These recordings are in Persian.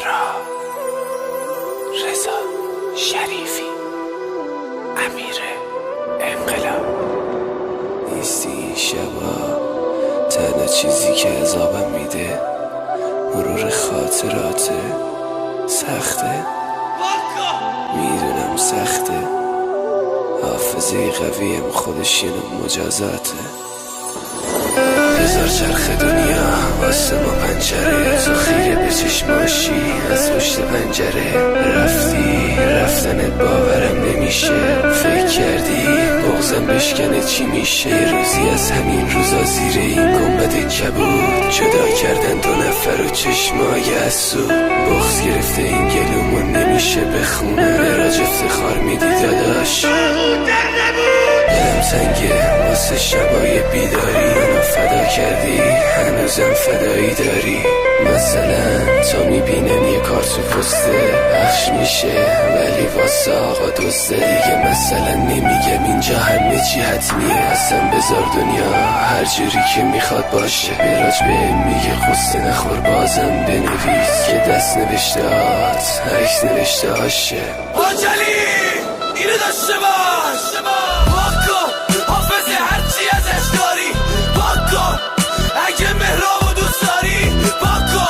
مهراب، رضا شریفی، امیر انقلاب. نیستی این شبا تنها چیزی که عذابم میده مرور خاطراته. سخته، میدونم سخته، حافظه قویم خودش یه نوع مجازاته. هزار چرخ دنیا واسه ما پنجره، تو خیره به چشماشی از پشت پنجره. رفتنت باورم نمیشه، فکر کردی بغزم بشکنه چی میشه. یه روزی از همین روزا زیر این گنبد کبود جدا کردن دو نفر و چشمای حسود. بغز گرفته این گلومون نمیشه بخونه، مراج افتخار میدی داداش دلم تنگه واسه شبای بیداری. منو فدا کردی هنوزم فدایی داری. مثلا تا میبینن یه کار تو پسته پخش میشه ولی واسه آقا دوسته دیگه. مثلا نمیگم اینجا همه چی حتمیه، اصلا بذار دنیا هر جوری که میخواد باشه. مراج بهم میگه قصه نخور بازم بنویس که دست نوشتهات عکس نوشته هاشه. آجلی اینو داشته باش، پاکو حافظه هرچی ازش داری پاکو. اگه مهرابو دوست داری پاکو،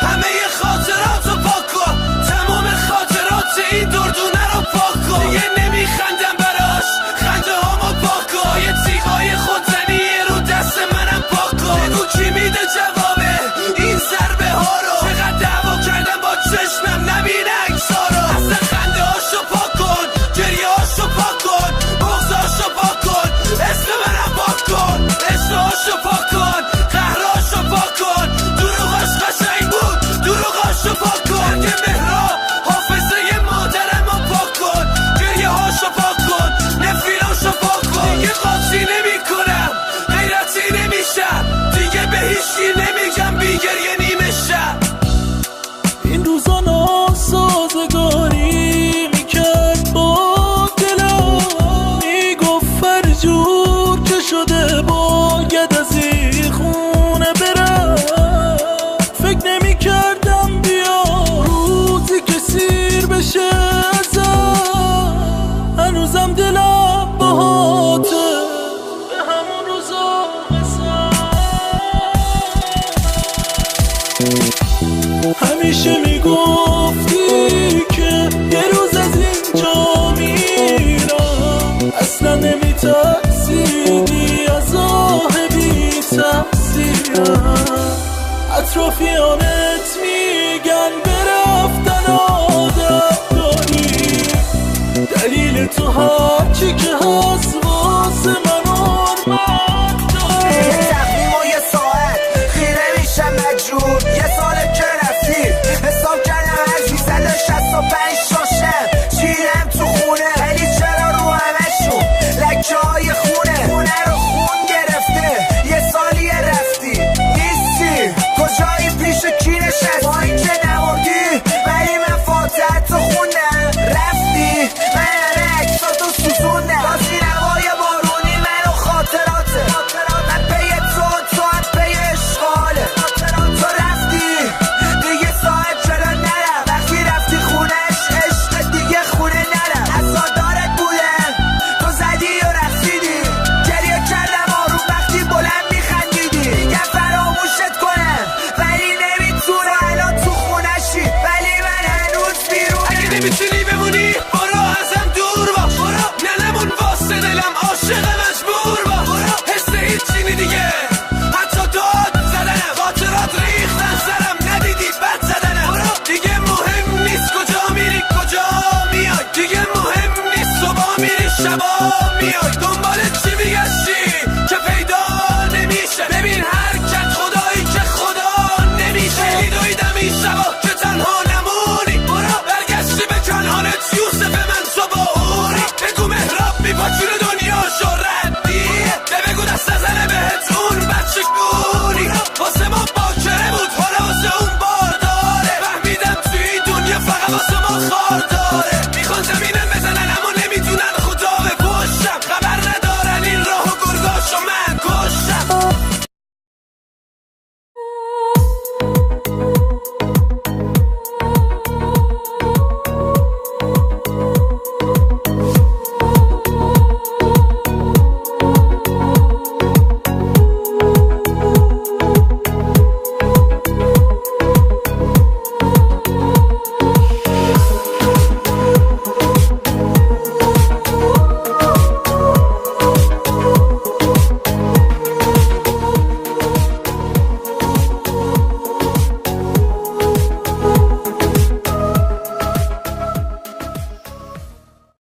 همه خاطراتو پاکو، تمام خاطرات این دردونه رو پاکو. دیگه نمیخندم براش خنده هامو پاکو، یه تیغای خودزنی رو دست منم پاکو. بگو کی میده جوابه این ضربه ها رو، چقدر دعوا کردم با چشمم نبینه اکسا رو. اصلا خنده هاشو پاک کن، گریه هاشو پاک کن، بغضاشو پاک کن، اسم منم پاک کن، عشقهاشو پاک کن، قهرهاشو پاک کن. دروغاش قشنگ بود دروغاشو پاک کن. که مهراب حافظه مادرمو پاک کن، گریه هاشو پاک کن، نفریناشو پاک کن. دیگه قاطی نمی کنم غیرتی نمیشم، دیگه به هیچی نمیگم بی گریه نیمه شب. این روزا ناسازگاری میکرد با دلم، میگفت فرجور که شده باید از این خونه برم. فکر نمیکردم بیا روزی که سیر بشه ازم، هنوزم دلم باهاته به همون روزا همیشه میگفتی که یه روز از اینجا میرم، اصلا نمیترسیدی از آه بی تقصیرم. اطرافیانه